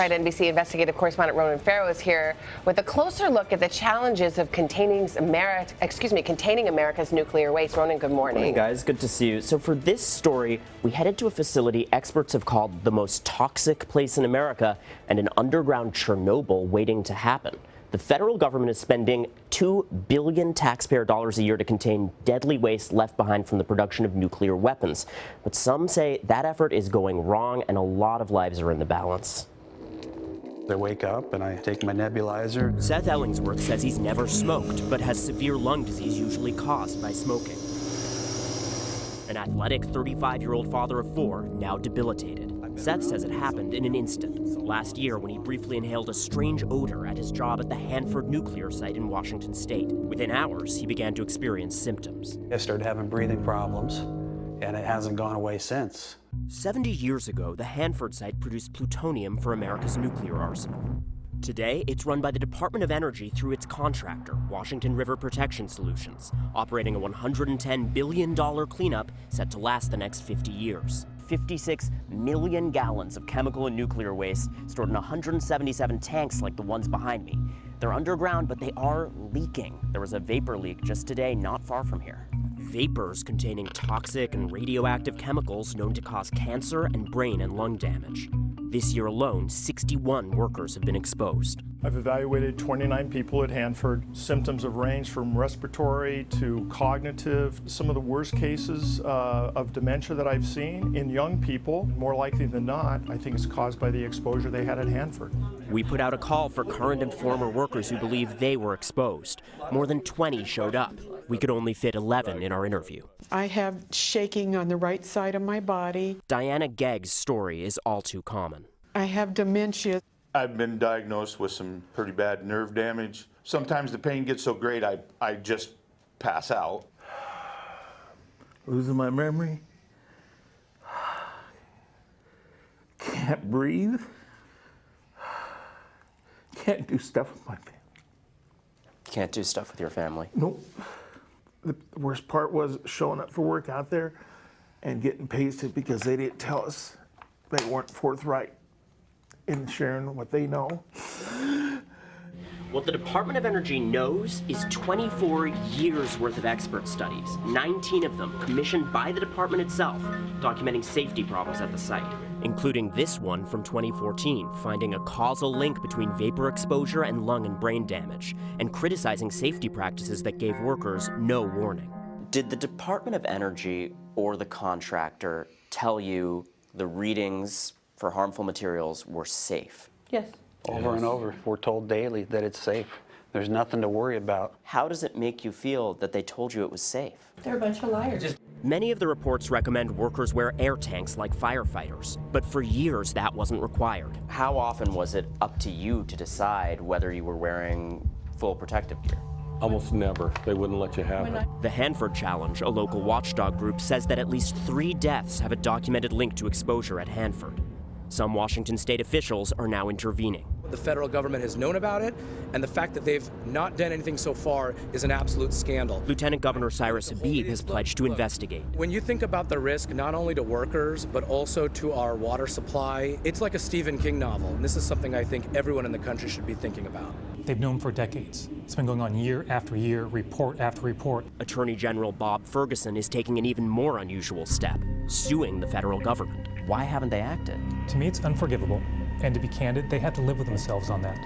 NBC investigative correspondent Ronan Farrow is here with a closer look at the challenges of containing America's nuclear waste. Ronan, good morning. Good morning, guys. Good to see you. So for this story, we headed to a facility experts have called the most toxic place in America and an underground Chernobyl waiting to happen. The federal government is spending $2 billion taxpayer dollars a year to contain deadly waste left behind from the production of nuclear weapons. But some say that effort is going wrong and a lot of lives are in the balance. I wake up and I take my nebulizer. Seth Ellingsworth says he's never smoked, but has severe lung disease usually caused by smoking. An athletic 35-year-old father of 4, now debilitated. Seth says it happened in an instant. Last year when he briefly inhaled a strange odor at his job at the Hanford Nuclear Site in Washington State. Within hours, he began to experience symptoms. I started having breathing problems, and it hasn't gone away since. 70 years ago, the Hanford site produced plutonium for America's nuclear arsenal. Today, it's run by the Department of Energy through its contractor, Washington River Protection Solutions, operating a $110 billion cleanup set to last the next 50 years. 56 million gallons of chemical and nuclear waste stored in 177 tanks like the ones behind me. They're underground, but they are leaking. There was a vapor leak just today, not far from here. Vapors containing toxic and radioactive chemicals known to cause cancer and brain and lung damage. This year alone, 61 workers have been exposed. I've evaluated 29 people at Hanford. Symptoms have ranged from respiratory to cognitive. Some of the worst cases of dementia that I've seen in young people, more likely than not, I think it's caused by the exposure they had at Hanford. We put out a call for current and former workers who believe they were exposed. More than 20 showed up. We could only fit 11 in our interview. I have shaking on the right side of my body. Diana Gegg's story is all too common. I have dementia. I've been diagnosed with some pretty bad nerve damage. Sometimes the pain gets so great I just pass out. Losing my memory. Can't breathe. Can't do stuff with my family. Can't do stuff with your family? Nope. The worst part was showing up for work out there and getting pasted because they didn't tell us. They weren't forthright in sharing what they know. What the Department of Energy knows is 24 years worth of expert studies, 19 of them commissioned by the department itself, documenting safety problems at the site, including this one from 2014, finding a causal link between vapor exposure and lung and brain damage, and criticizing safety practices that gave workers no warning. Did the Department of Energy or the contractor tell you the readings for harmful materials were safe? Yes. Over and over, we're told daily that it's safe. There's nothing to worry about. How does it make you feel that they told you it was safe? They're a bunch of liars. Many of the reports recommend workers wear air tanks like firefighters, but for years that wasn't required. How often was it up to you to decide whether you were wearing full protective gear? Almost never. They wouldn't let you have it. The Hanford Challenge, a local watchdog group, says that at least 3 deaths have a documented link to exposure at Hanford. Some Washington state officials are now intervening. The federal government has known about it, and the fact that they've not done anything so far is an absolute scandal. Lieutenant Governor Cyrus Habib has pledged to investigate. When you think about the risk, not only to workers, but also to our water supply, it's like a Stephen King novel, and this is something I think everyone in the country should be thinking about. They've known for decades. It's been going on year after year, report after report. Attorney General Bob Ferguson is taking an even more unusual step, suing the federal government. Why haven't they acted? To me, it's unforgivable. And to be candid, they have to live with themselves on that.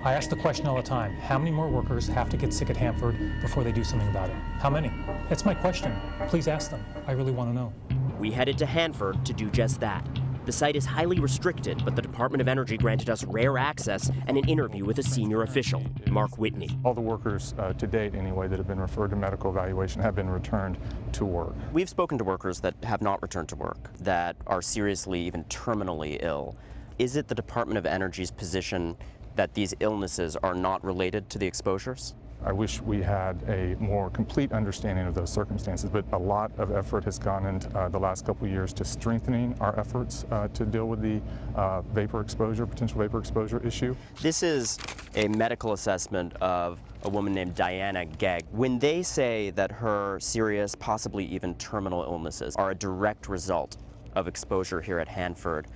I ask the question all the time, how many more workers have to get sick at Hanford before they do something about it? How many? That's my question. Please ask them. I really want to know. We headed to Hanford to do just that. The site is highly restricted, but the Department of Energy granted us rare access and an interview with a senior official, Mark Whitney. All the workers to date, anyway, that have been referred to medical evaluation have been returned to work. We've spoken to workers that have not returned to work, that are seriously, even terminally ill. Is it the Department of Energy's position that these illnesses are not related to the exposures? I wish we had a more complete understanding of those circumstances, but a lot of effort has gone into the last couple of years to strengthening our efforts to deal with the potential vapor exposure issue. This is a medical assessment of a woman named Diana Gegg. When they say that her serious, possibly even terminal illnesses are a direct result of exposure here at Hanford,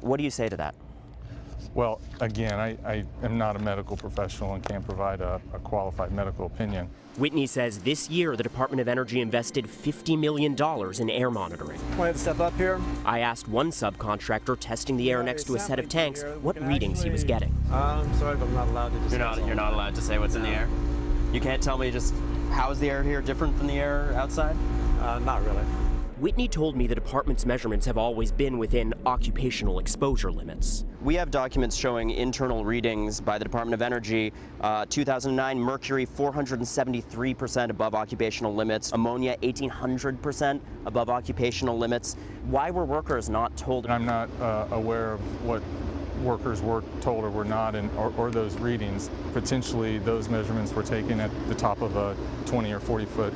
what do you say to that? Well, again, I am not a medical professional and can't provide a qualified medical opinion. Whitney says this year the Department of Energy invested $50 million in air monitoring. Want to step up here? I asked one subcontractor testing the air next to a set of tanks what readings he was getting. I'm sorry, but I'm not allowed to discuss. You're not allowed to say what's in the air? You can't tell me just how is the air here different than the air outside? Not really. Whitney told me the department's measurements have always been within occupational exposure limits. We have documents showing internal readings by the Department of Energy. 2009, mercury 473% above occupational limits, ammonia 1800% above occupational limits. Why were workers not told? I'm not aware of what workers were told or were not, or those readings. Potentially those measurements were taken at the top of a 20 or 40 foot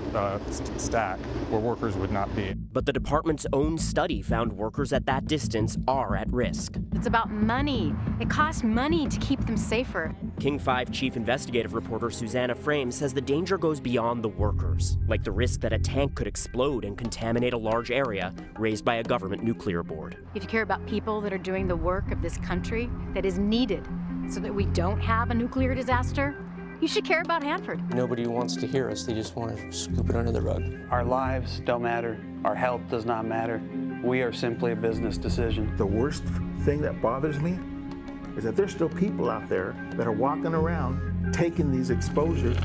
stack where workers would not be. But the department's own study found workers at that distance are at risk. It's about money. It costs money to keep them safer. King 5 chief investigative reporter Susanna Frame says the danger goes beyond the workers, like the risk that a tank could explode and contaminate a large area raised by a government nuclear board. If you care about people that are doing the work of this country that is needed so that we don't have a nuclear disaster, you should care about Hanford. Nobody wants to hear us. They just want to scoop it under the rug. Our lives don't matter. Our health does not matter. We are simply a business decision. The worst thing that bothers me is that there's still people out there that are walking around taking these exposures.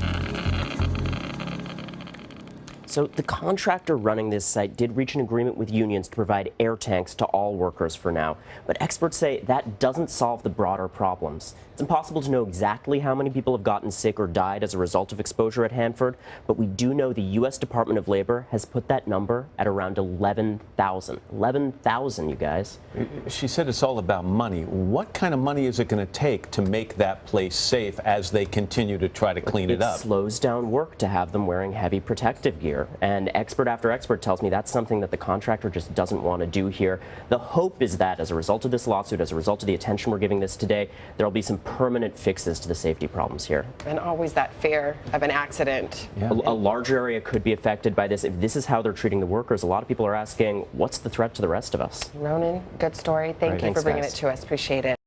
So the contractor running this site did reach an agreement with unions to provide air tanks to all workers for now. But experts say that doesn't solve the broader problems. It's impossible to know exactly how many people have gotten sick or died as a result of exposure at Hanford, but we do know the U.S. Department of Labor has put that number at around 11,000. 11,000, you guys. She said it's all about money. What kind of money is it going to take to make that place safe as they continue to try to clean it up? It slows down work to have them wearing heavy protective gear. And expert after expert tells me that's something that the contractor just doesn't want to do here. The hope is that as a result of this lawsuit, as a result of the attention we're giving this today, there'll be some permanent fixes to the safety problems here. And always that fear of an accident. Yeah. A large area could be affected by this. If this is how they're treating the workers, a lot of people are asking, what's the threat to the rest of us? Ronan, good story. Thank you for bringing it to us. Appreciate it.